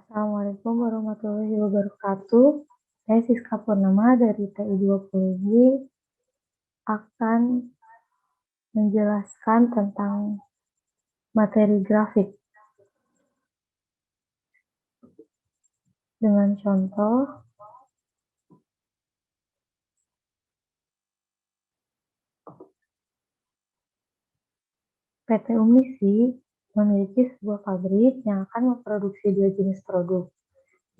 Assalamualaikum warahmatullahi wabarakatuh. Saya Siska Purnama dari TI20Y akan menjelaskan tentang materi grafik dengan contoh PT Umnisi memiliki sebuah pabrik yang akan memproduksi dua jenis produk,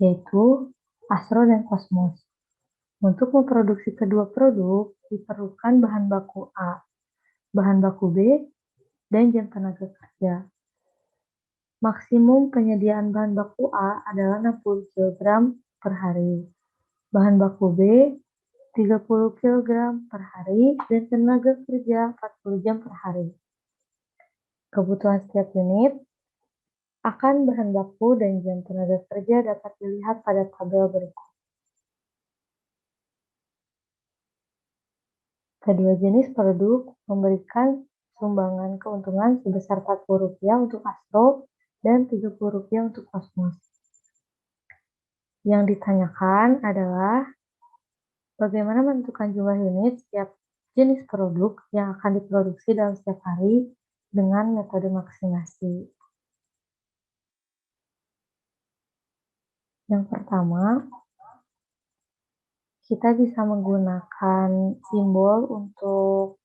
yaitu Astro dan Cosmos. Untuk memproduksi kedua produk, diperlukan bahan baku A, bahan baku B, dan jam tenaga kerja. Maksimum penyediaan bahan baku A adalah 60 kg per hari, bahan baku B 30 kg per hari, dan tenaga kerja 40 jam per hari. Kebutuhan setiap unit akan bahan baku dan jam tenaga kerja dapat dilihat pada tabel berikut. Kedua jenis produk memberikan sumbangan keuntungan sebesar Rp40 untuk Astro dan Rp30 untuk Cosmos. Yang ditanyakan adalah bagaimana menentukan jumlah unit setiap jenis produk yang akan diproduksi dalam setiap hari dengan metode maksimasi. Yang pertama, kita bisa menggunakan simbol untuk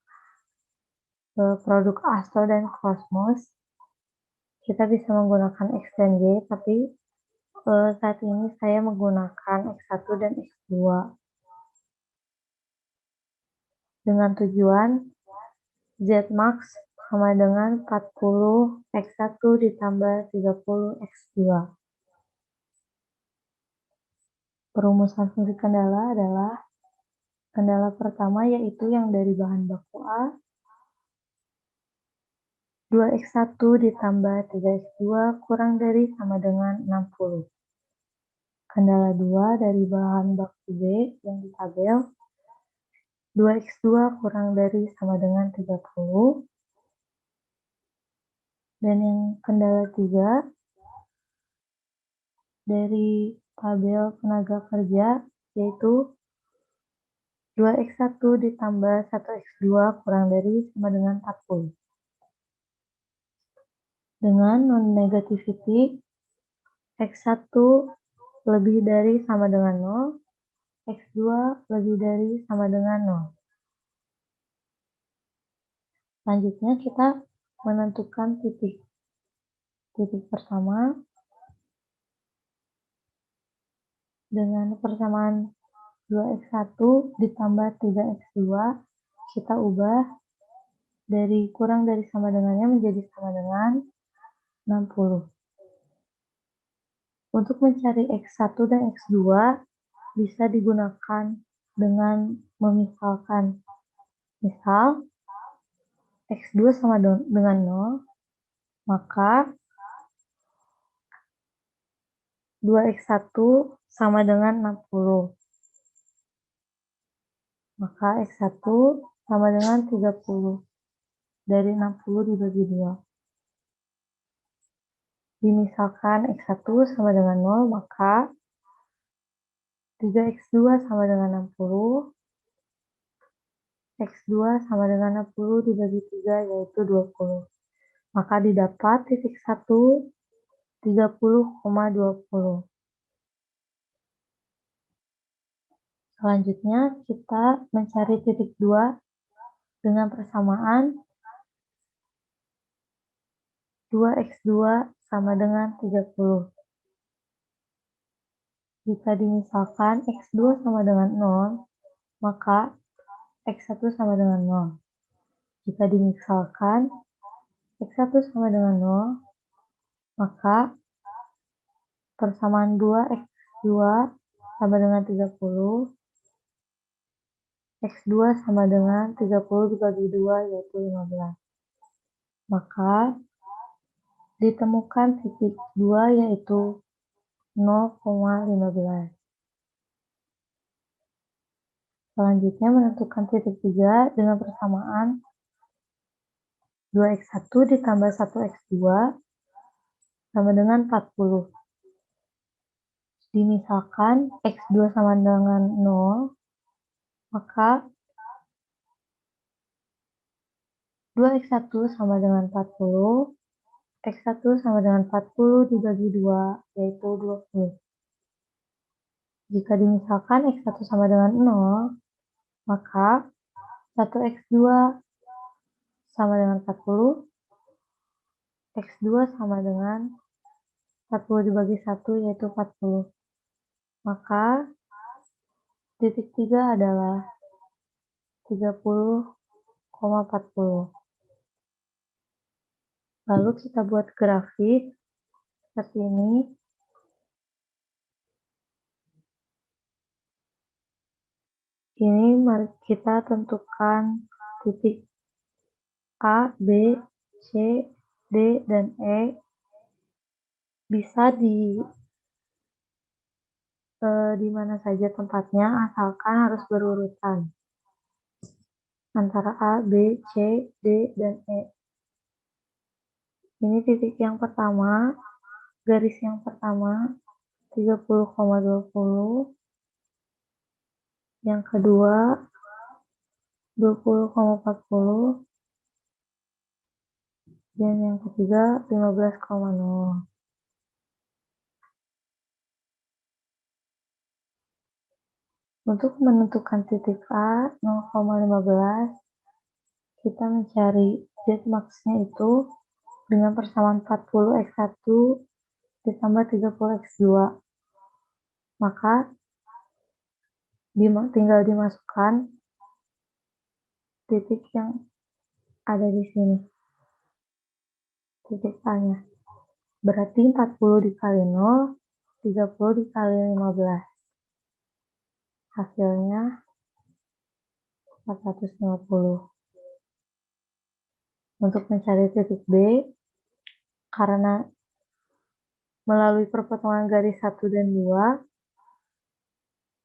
produk Astro dan Cosmos. Kita bisa menggunakan X dan Y, tapi saat ini saya menggunakan X1 dan X2. Dengan tujuan Zmax sama dengan 40 X1 ditambah 30 X2. Perumusan fungsi kendala adalah kendala pertama yaitu yang dari bahan baku A, 2X1 ditambah 3X2 kurang dari sama dengan 60. Kendala 2 dari bahan baku B yang di tabel, 2X2 kurang dari sama dengan 30. Dan yang kendala 3 dari tabel tenaga kerja yaitu 2X1 ditambah 1X2 kurang dari sama dengan 40. Dengan non-negativity X1 lebih dari sama dengan 0, X2 lebih dari sama dengan 0. Selanjutnya kita menentukan titik. Titik pertama dengan persamaan 2X1 ditambah 3X2 kita ubah dari kurang dari sama dengannya menjadi sama dengan 60. Untuk mencari X1 dan X2 bisa digunakan dengan memisalkan. Misal, X2 sama dengan 0, maka 2X1 sama dengan 60. Maka X1 sama dengan 30. Dari 60 dibagi 2. Dimisalkan X1 sama dengan 0, maka 3X2 sama dengan 60. X2 sama dengan 60 dibagi 3 yaitu 20. Maka didapat titik 1 30,20. Selanjutnya kita mencari titik 2 dengan persamaan 2X2 sama dengan 30. Jika dimisalkan X2 sama dengan 0, maka X1 sama dengan 0. Jika dimisalkan X1 sama dengan 0, maka persamaan 2X2 sama dengan 30, X2 sama dengan 30 dibagi 2 yaitu 15. Maka ditemukan titik 2 yaitu 0,15. Selanjutnya menentukan titik 3 dengan persamaan 2X1 ditambah 1X2 sama dengan 40. Dimisalkan X2 sama dengan 0, maka 2X1 sama dengan 40, X1 sama dengan 40 dibagi 2, yaitu 20. Jika dimisalkan X1 sama dengan 0, maka 1X2 sama dengan 40, X2 sama dengan 40 dibagi 1, yaitu 40. Maka titik 3 adalah 30,40. Lalu kita buat grafik seperti ini. Ini mari kita tentukan titik A, B, C, D, dan E. Bisa di mana saja tempatnya, asalkan harus berurutan antara A, B, C, D, dan E. Ini titik yang pertama, garis yang pertama 30,20, yang kedua 20,40, dan yang ketiga 15,0. Untuk menentukan titik A 0,15, kita mencari Z max-nya itu dengan persamaan 40X1 ditambah 30X2. Maka tinggal dimasukkan titik yang ada di sini, titik A-nya. Berarti 40 dikali 0, 30 dikali 15. Hasilnya 450. Untuk mencari titik B, karena melalui perpotongan garis 1 dan 2,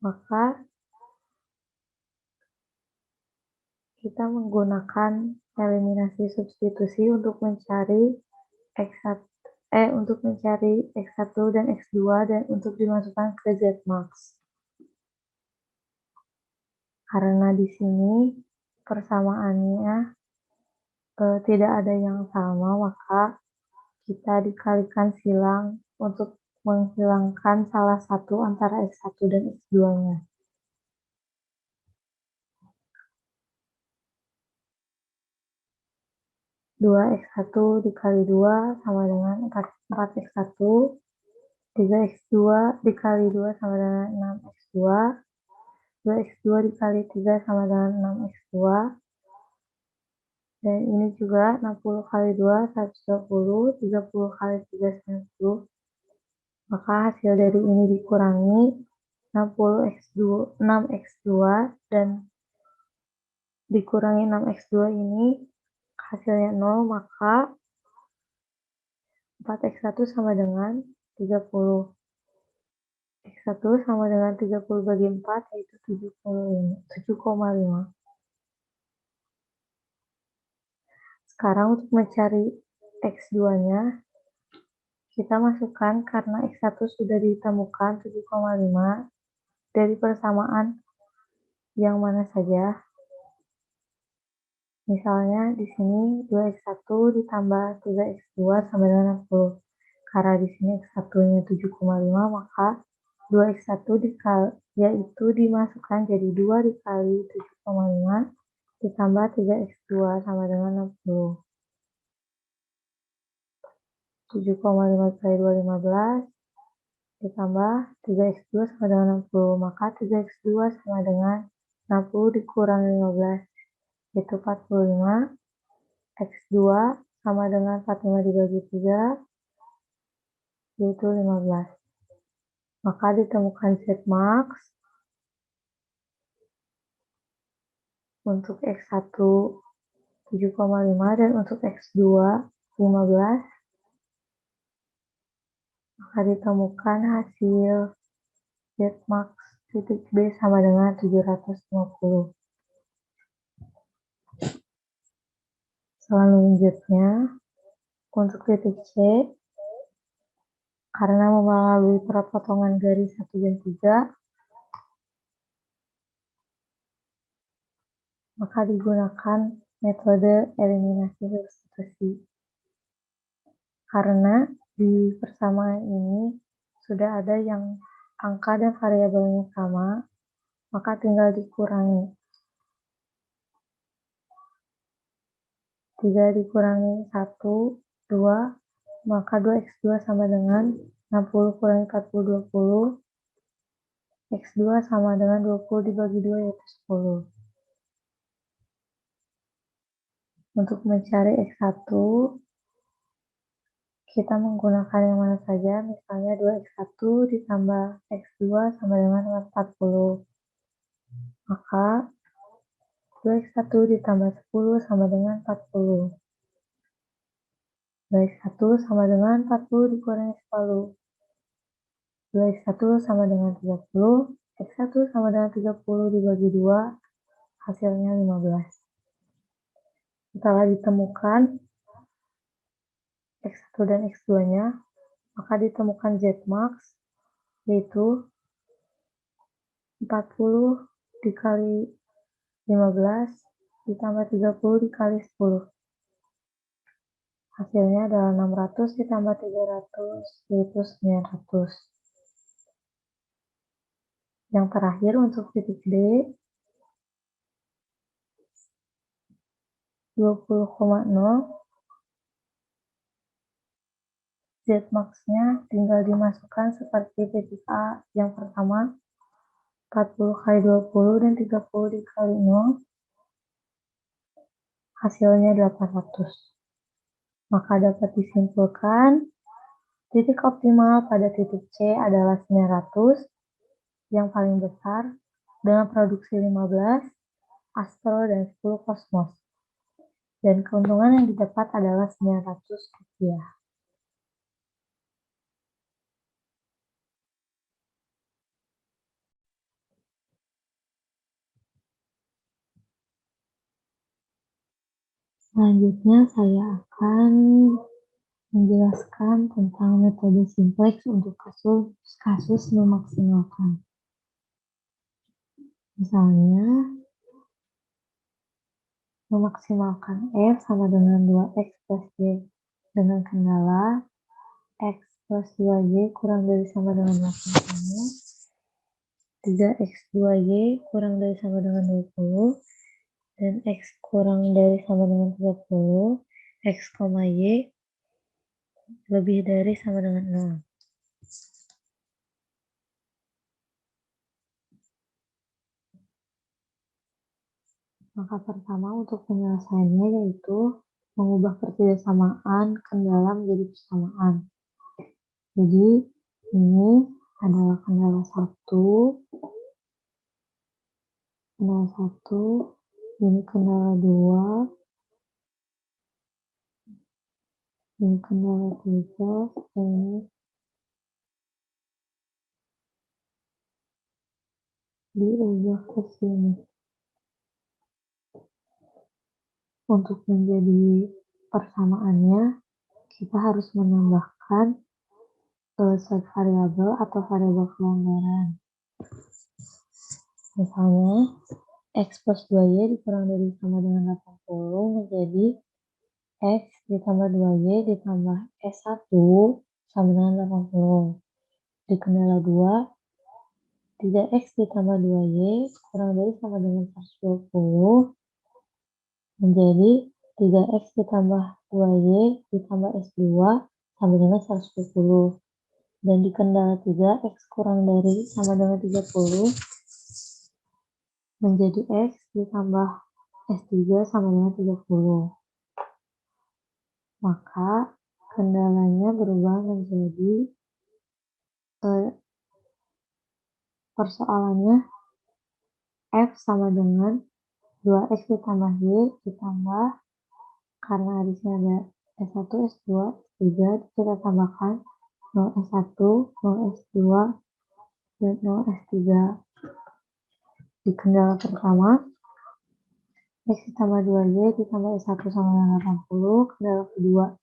maka kita menggunakan eliminasi substitusi untuk mencari X1 dan X2 dan untuk dimasukkan ke Z max. Karena di sini persamaannya tidak ada yang sama, maka kita dikalikan silang untuk menghilangkan salah satu antara X1 dan X2-nya. 2X1 dikali 2 sama dengan 4X1, 3X2 dikali 2 sama dengan 6X2, 2X2 dikali 3 sama dengan 6X2, dan ini juga 60 kali 2, 120, 30 kali 3, 90. Maka hasil dari ini dikurangi 6X2 dan dikurangi 6X2 ini hasilnya 0, maka 4X1 sama dengan 30. X1 sama dengan 30 bagi 4, yaitu 7,5. Sekarang untuk mencari X2-nya, kita masukkan karena X1 sudah ditemukan 7,5 dari persamaan yang mana saja. Misalnya di sini 2X1 ditambah 3X2 sama dengan 60. Karena di sini X1-nya 7,5, maka 2X1 yaitu dimasukkan jadi 2 dikali 7,5 ditambah 3X2 sama dengan 60. 7,5 kali 2, 15, ditambah 3X2 sama dengan 60. Maka 3X2 sama dengan 60 dikurangi 15, yaitu 45. X2 sama dengan 45 dibagi 3, yaitu 15. Maka ditemukan Z max untuk X1 7,5 dan untuk X2 15. Maka ditemukan hasil Z max titik B sama dengan 750. Selanjutnya untuk titik C, Karena melalui perpotongan garis 1 dan 3, maka digunakan metode eliminasi substitusi. Karena di persamaan ini sudah ada yang angka dan variabelnya sama, maka tinggal dikurangi. 3 dikurangi 1, 2, maka 2x2 sama dengan 60 kurangi 40, 20. X2 sama dengan 20 dibagi 2 yaitu 10. Untuk mencari X1, kita menggunakan yang mana saja, misalnya 2x1 ditambah x2 sama dengan 40. Maka 2x1 ditambah 10 sama dengan 40. 2x1 sama dengan 40 dikurangi 10. 2x1 sama dengan 30. X1 sama dengan 30 dibagi 2, hasilnya 15. Setelah ditemukan X1 dan X2-nya, maka ditemukan Z-max, yaitu 40 dikali 15 ditambah 30 dikali 10. Hasilnya adalah 600 ditambah 300, yaitu 900. Yang terakhir untuk titik D, 20,0. Z-max-nya tinggal dimasukkan seperti titik A yang pertama, 40 kali 20 dan 30 dikali 0, hasilnya 800. Maka dapat disimpulkan, titik optimal pada titik C adalah 900, yang paling besar, dengan produksi 15, astro dan 10 kosmos. Dan keuntungan yang didapat adalah 900 rupiah. Selanjutnya saya akan menjelaskan tentang metode simplex untuk kasus memaksimalkan. Misalnya, memaksimalkan F sama dengan 2x plus Y dengan kendala X plus 2Y kurang dari sama dengan 85, 3x2Y kurang dari sama dengan 20, dan X kurang dari sama dengan 30, X, Y lebih dari sama dengan 0. Maka pertama untuk penyelesaiannya yaitu mengubah pertidasamaan kendala menjadi persamaan. Jadi ini adalah kendala 1, ini kendala 2, ini kendala 3, dan ini diubah ke sini. Untuk menjadi persamaannya, kita harus menambahkan set variabel atau variabel kelonggaran. Misalnya, X plus 2Y dikurang dari sama dengan 80 menjadi X ditambah 2Y ditambah S1 sama dengan 80. Di kendala 2, 3X ditambah 2Y kurang dari sama dengan 120 menjadi 3X ditambah 2Y ditambah S2 sama dengan 120. Dan di kendala 3, X kurang dari sama dengan 30 menjadi X ditambah S3 sama dengan 30. Maka kendalanya berubah menjadi persoalannya F sama dengan 2X ditambah Y ditambah, karena di sini ada S1, S2, S3, kita tambahkan 0S1, 0S2, dan 0S3. Di kendala pertama, X ditambah 2Y ditambah S1 sama dengan 80. Kendala kedua,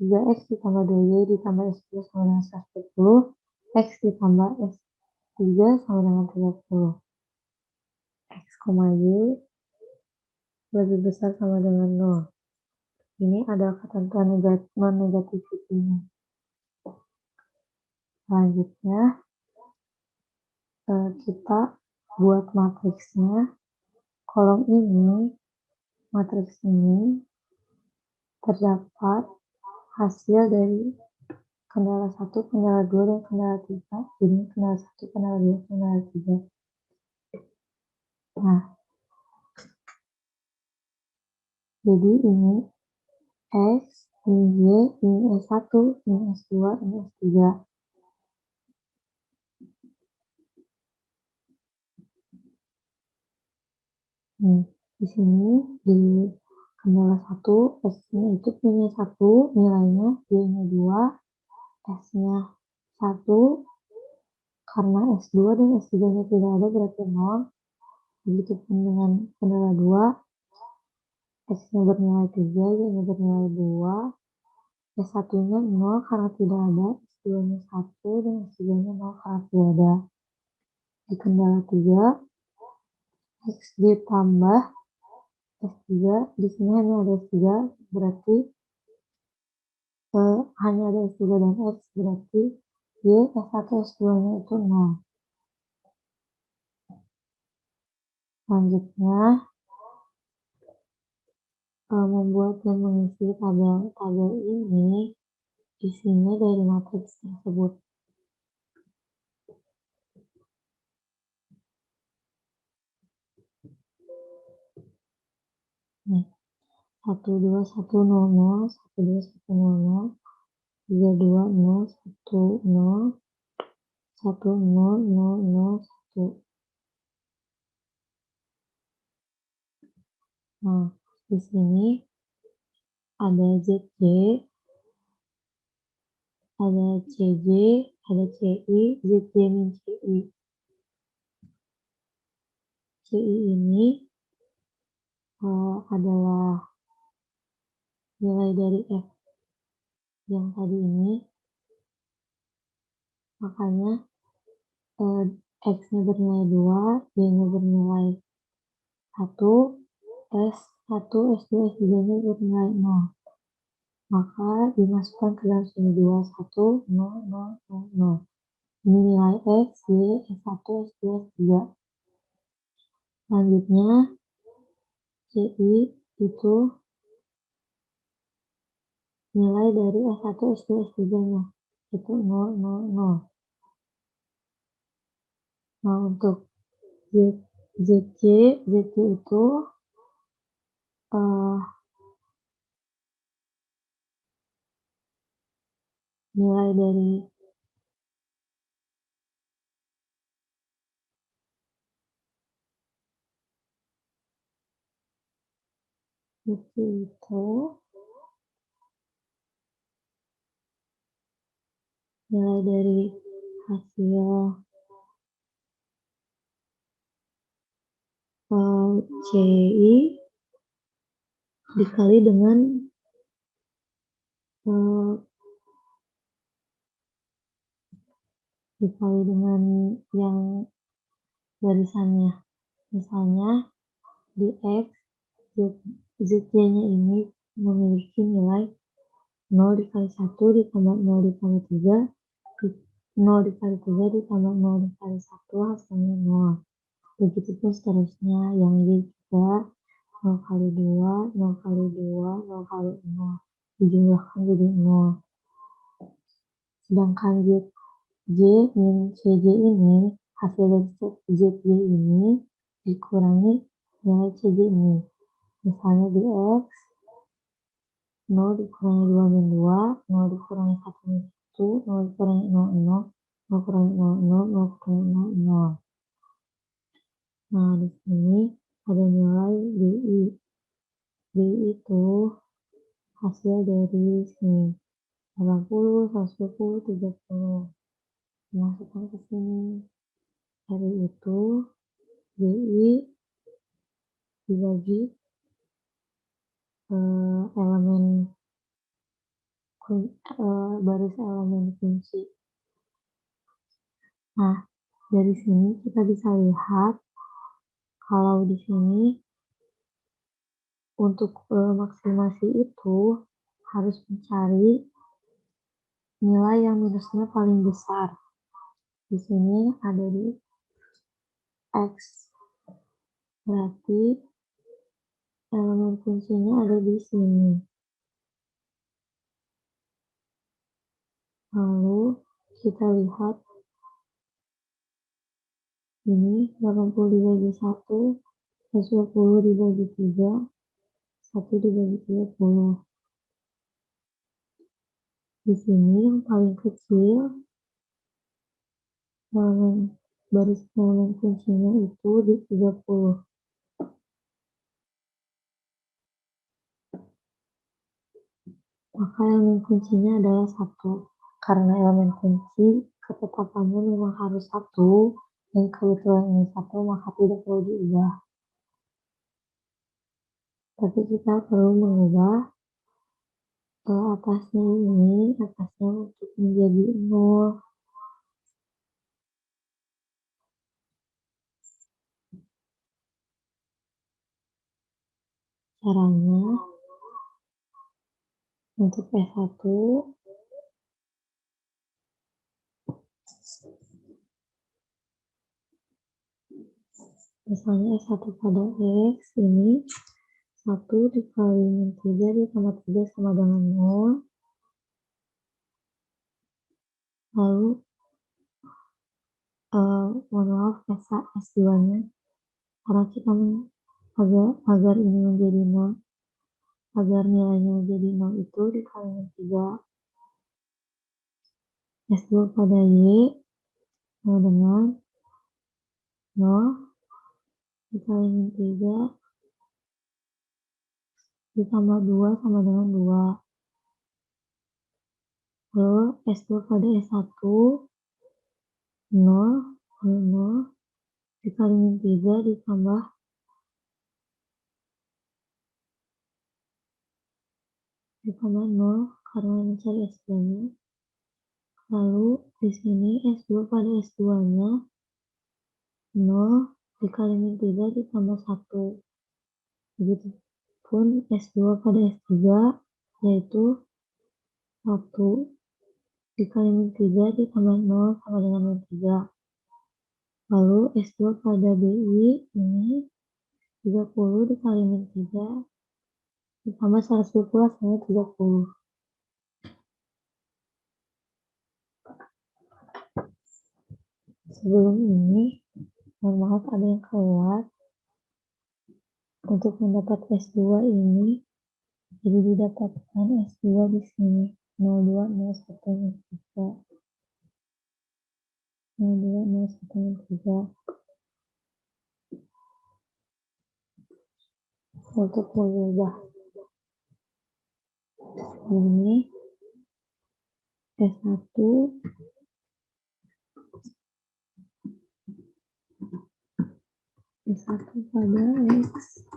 3x ditambah 2y ditambah S2 sama dengan 140, x ditambah S3 sama dengan 30. X, Y lebih besar sama dengan 0. Ini adalah ketentuan non-negativity-nya. Selanjutnya, kita buat matriksnya. Kolom ini, matriks ini terdapat hasil dari kendala 1, kendala 2, dan kendala 3. Jadi kendala 1, kendala 2, kendala 3. Nah, jadi ini X, ini Y, ini S1, ini S2, ini S3. Di sini di kendala 1, S-nya itu punya 1 nilainya, Y-nya 2, S-nya 1, karena S2 dan S3-nya tidak ada berarti 0. Begitupun dengan kendala 2, S-nya bernilai 3, Y-nya bernilai 2, S1-nya 0 karena tidak ada, S2-nya 1, dan S3-nya 0 karena tidak ada. Di kendala 3, X ditambah S3, di sini hanya ada S3, berarti hanya ada S3 dan X, berarti Y, S1, S2-nya itu 0. Selanjutnya, membuat dan mengisi tabel ini, isinya dari matriks tersebut. Nih, 1, 2, 1, 0, 0, 1, 2, 1, 0, 0, 3, 2, 0, 1, 0, 1, 0, 0, 0, 1. Nah, di sini ada ZJ, ada CJ, ada CI, ZJ min CI. CI ini adalah nilai dari F yang tadi ini, makanya X-nya bernilai 2, Y-nya bernilai 1, S1, S2, S3-nya bernilai 0. Maka dimasukkan ke dalam sini 2, 1, 0, 0, 0, 0. Ini nilai X, Y, S1, S2, S3. Selanjutnya, CI itu nilai dari S1, S2, S3-nya. Itu 0, 0, 0. Nah, untuk ZC itu nilai dari ZC itu nilai dari hasil CI dikali dengan yang barisannya. Misalnya di X, ZY-nya ini memiliki nilai 0 dikali 1 ditambah 0 dikali 3, 0 dikali 3 ditambah 0 dikali 1 hasilnya 0. Begitupun seterusnya, yang Y juga 0 kali 2, 0 kali 2, 0 kali 0. Dijumlahkan jadi 0. Sedangkan ZJ min CJ ini, hasil dari ZJ ini dikurangi nilai CJ ini. Misalnya di X, 0 dikurangi 2 min 2, 0 dikurangi 1 min 1, 0 dikurangi 0, 0, 0 kurangi 0, 0, 0 kurangi 0, 0. Nah, di sini ada nilai BI. BI itu hasil dari sini. 80, 120, 30. Masukkan ke sini. Dari itu, BI dibagi elemen baris elemen kunci. Nah, dari sini kita bisa lihat kalau di sini untuk maksimasi itu harus mencari nilai yang minusnya paling besar. Di sini ada di X. Berarti elemen kuncinya ada di sini. Lalu kita lihat ini 80 dibagi 1, 120 dibagi 3, 1 dibagi 30. Di sini yang paling kecil baris elemen kuncinya itu di 30. Maka elemen kuncinya adalah 1. Karena elemen kunci ketetapannya memang harus 1, dan kebetulan ini 1, maka tidak perlu diubah. Tapi kita perlu mengubah atasnya untuk menjadi 0. Caranya untuk S1 misalnya S1 pada X ini 1 dikali min 3 ditambah 3 sama dengan 0. Lalu mohon maaf S2 nya karena kita agar ini menjadi 0, agar nilainya menjadi 0 itu dikali min 3. S2 pada Y sama dengan 0 dikali min 3 ditambah 2 sama dengan 2. Lalu S2 pada S1 0 dikali min 3 ditambah 0 karena mencari S2 nya. Lalu di sini S2 pada S2 nya 0 dikali min 3 ditambah 1. Begitupun S2 pada S3 yaitu 1 dikali min 3 ditambah 0 sama dengan min 3. Lalu S2 pada BI ini 30 dikali min 3 ditambah 120 sama 30. Sebelum ini, mohon maaf ada yang keluar. Untuk mendapat S2 ini, jadi didapatkan S2 di sini 02, 01, 03. 02, 01, 03. Untuk mengubah ini S1 pada X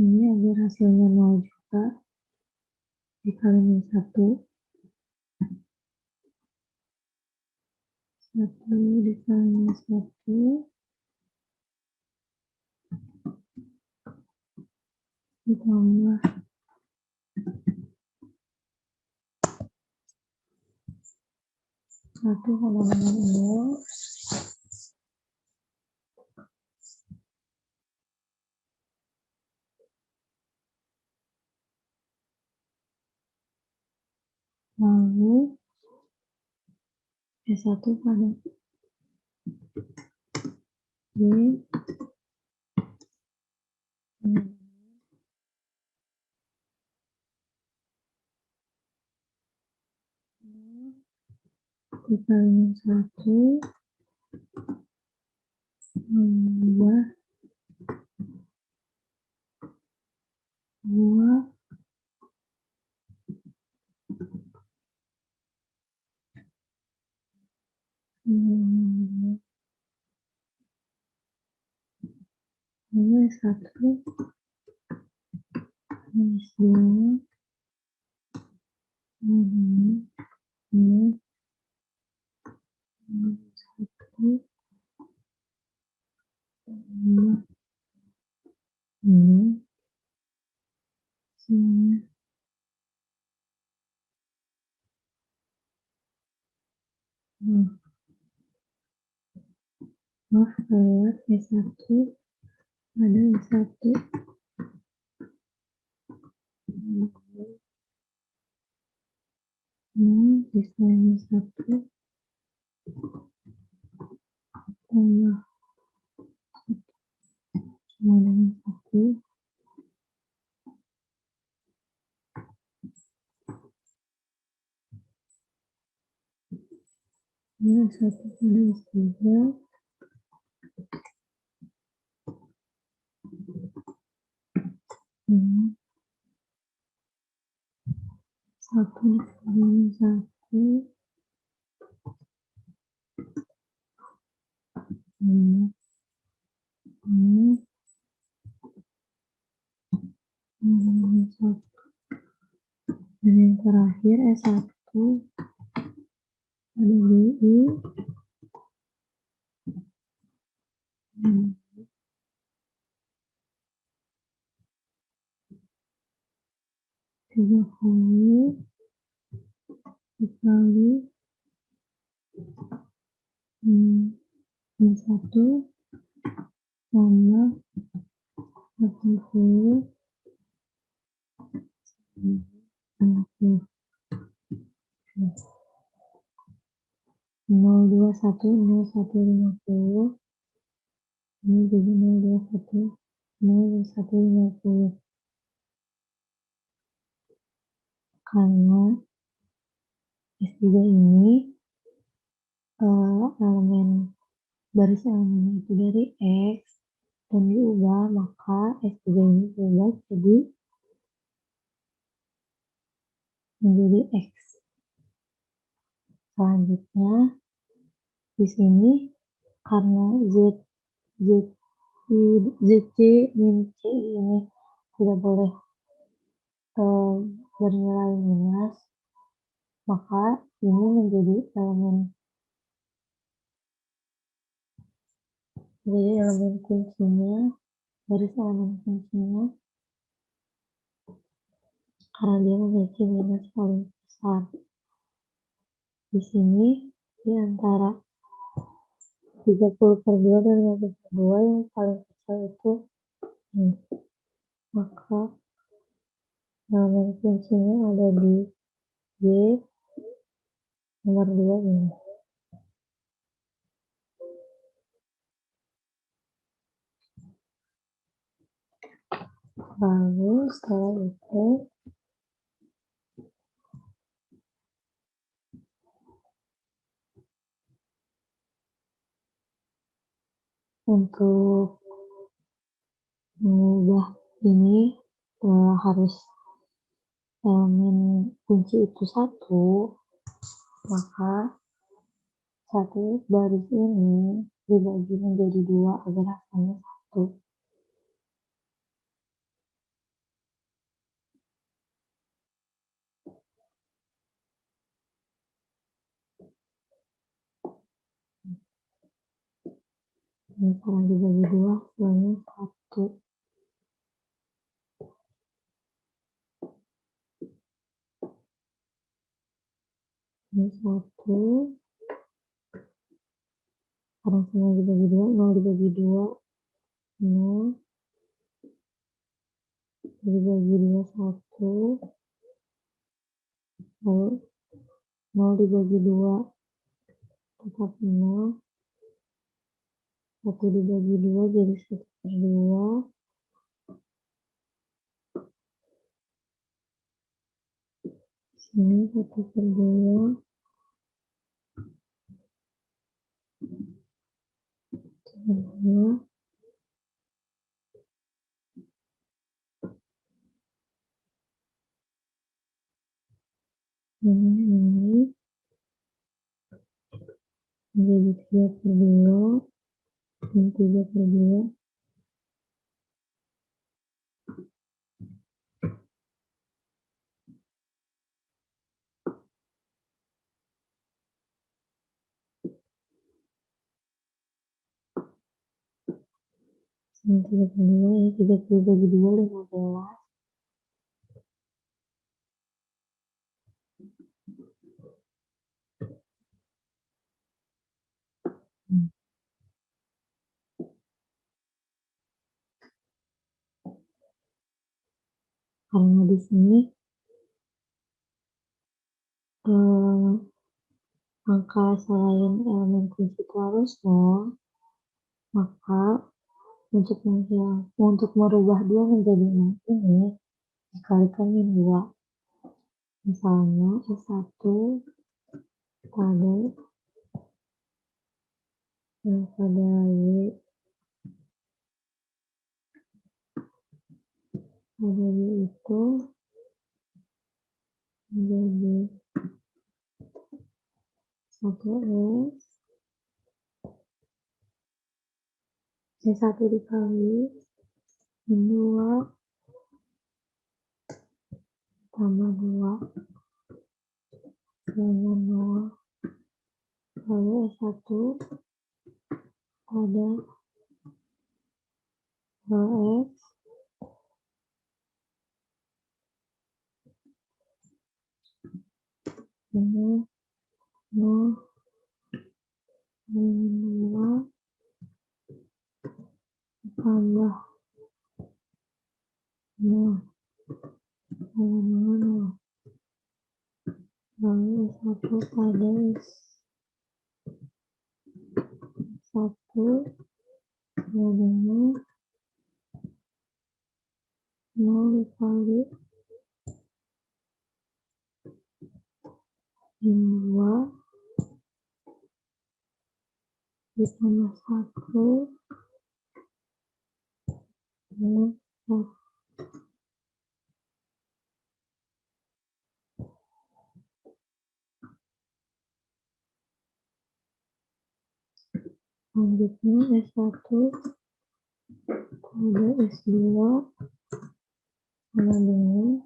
ini agar hasilnya 0 juga dikali min 1 dikali min 1 ditambah 1 sama dengan 0. Lalu S1 pada B dikali min 1 tambah 2 hmm, minus 1 minus 2 minus minus minus 1 minus minus minus. Maaf lewat S1 ada S1 siswa S1 tambah sama dengan 1 minus 1 pada S3 minus 1 minus 1 minus minus minus 1 dan yang terakhir S1 ada BI minus 3 kali dikali minus 1 tambah 80 60 021 ini jadi 021 karena S3 ini baris elemennya itu dari X dan diubah, maka S3 ini berubah menjadi X. Selanjutnya di sini karena ZC min C ini tidak boleh bernilai minus, maka ini menjadi elemen kuncinya, baris elemen kuncinya, karena dia memiliki minus paling besar. Di sini di antara 30/2 dan 50/2 yang paling kecil itu ini. Maka elemen kuncinya ada di Y nomor 2 ini. Lalu setelah itu untuk mengubah ini harus elemen kunci itu 1, maka satu baris ini dibagi menjadi 2 agar hasilnya 1. Ini karena dibagi 2 hasilnya 1. Ini 1 karena semua dibagi 2, 0 dibagi 2 0 dibagi 2 1, lalu 0 dibagi 2 tetap 0, 1 dibagi 2 jadi 1/2, sini 1/2, ini menjadi 3/2 dan 3/2 Ini 32, ini 30 bagi 2, 15. Karena di sini angka selain elemen kunci itu harus nol, maka untuk merubah 2 menjadi 6 ini dikalikan min 2. Misalnya S1 pada Y pada Y itu menjadi 1S C1 dikali min 2 tambah 2 dengan 0, lalu S1 pada LX ini 0 min 2 tambah 0 dengan 0, lalu S1 pada S1 jadinya 0 dikali min 2 ditambah 1 dengan 1. Selanjutnya S1 pada S2 sama dengan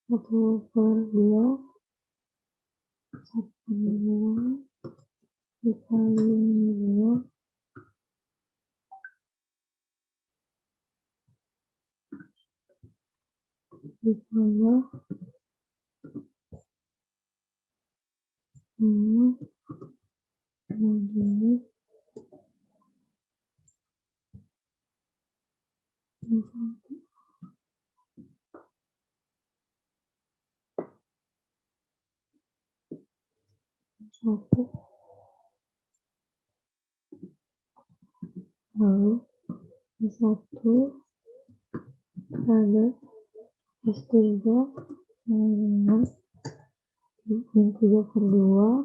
1/2 dikali min 2 ditambah 0 menjadi 1, lalu S1 pada S3 sama dengan min 3/2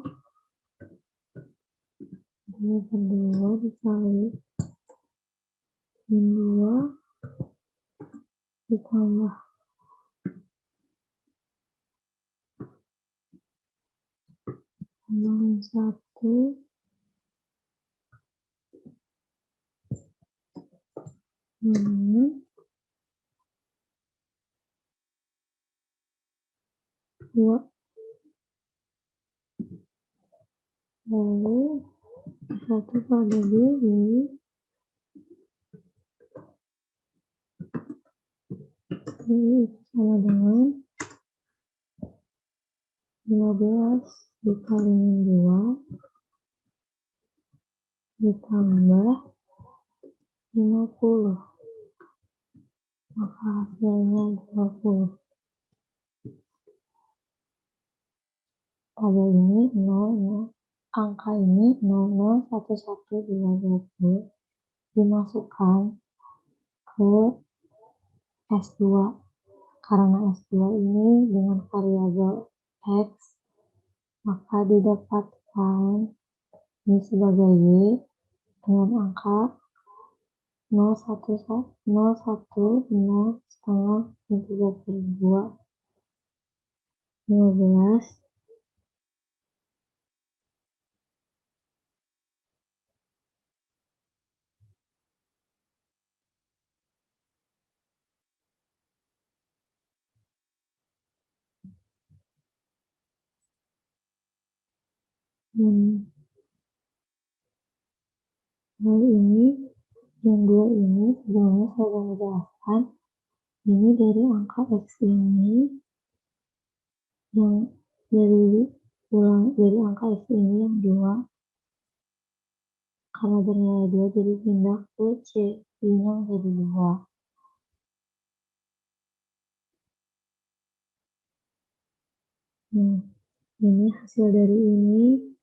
dikali min 2 ditambah 1 min 2, lalu 1 pada ini sama dengan 15 dikali min 2 ditambah 50, maka hasilnya 20. Tabel ini 0, angka ini 00, 11, 2, 20 dimasukkan ke S2 karena S2 ini dengan variabel X, maka didapatkan ini sebagai Y dengan angka 0, 1, 0, 1, 0, setengah, min 3/2, 15, min Hal ini, yang dua ini sebelumnya saya sudah menjelaskan, ini dari angka X ini, yang dari angka X ini yang dua, karena bernilai 2 jadi pindah ke C, I-nya menjadi 2. Nah, ini hasil dari ini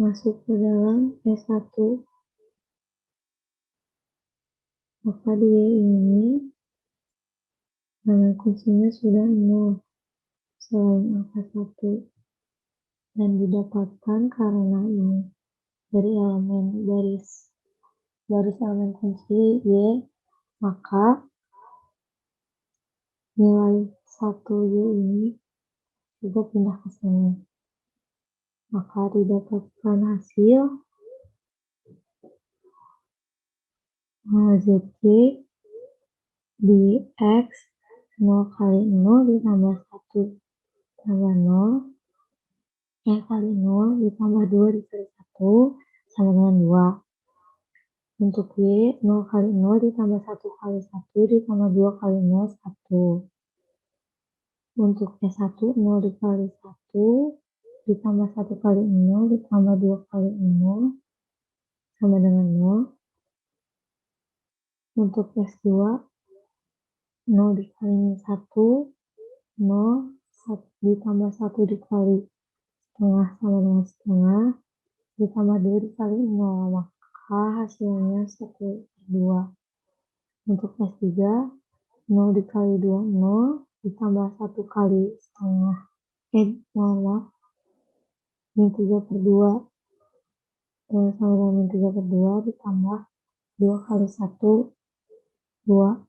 masuk ke dalam S1, maka di Y ini nama kuncinya sudah 0 selain angka 1, dan didapatkan karena ini dari elemen baris elemen kunci Y, maka nilai 1Y ini juga pindah ke sini. Maka didapatkan hasil ZY di X 0 kali 0 ditambah 1 tambah 0, kali 0 ditambah 2 dikali 1 sama dengan 2. Untuk Y 0 kali 0 ditambah 1 kali 1 ditambah 2 kali 0, 1. Untuk S1 0 dikali 1 ditambah 1 kali 0 ditambah 2 kali 0 sama dengan 0. Untuk S2 0 dikali 1, 0 ditambah 1 dikali setengah sama dengan setengah, ditambah 2 dikali 0, maka hasilnya 1/2. Untuk S3 0 dikali 2 0 ditambah 1 kali setengah, min 3/2 sama dengan min 3/2 ditambah 2 kali 1 2,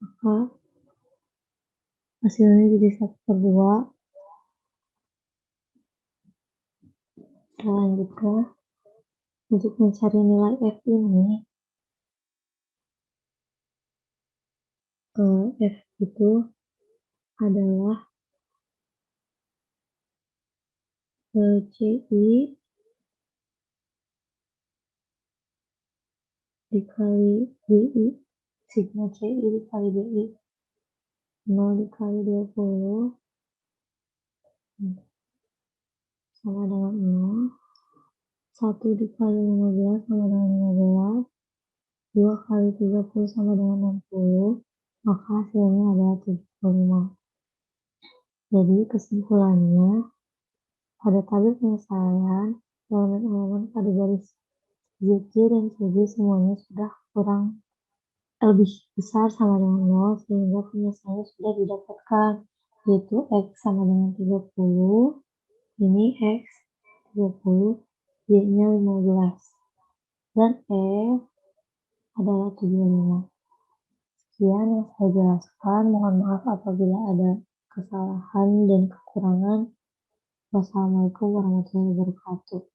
maka hasilnya jadi 1/2. Selanjutnya, untuk mencari nilai F ini, F itu adalah CI dikali BI, sigma CI dikali BI, 0 dikali 20 sama dengan 0, 1 dikali 15 sama dengan 15, 2 kali 30 sama dengan 60, maka hasilnya adalah 75. Jadi kesimpulannya, pada tabel penyelesaian, elemen-elemen pada garis ZC dan CJ semuanya sudah lebih besar sama dengan 0, sehingga penyelesaiannya sudah didapatkan, yaitu X sama dengan 30, ini X 30, Y-nya 15, dan F adalah 75. Sekian yang saya jelaskan, mohon maaf apabila ada kesalahan dan kekurangan. Wassalamualaikum warahmatullahi wabarakatuh.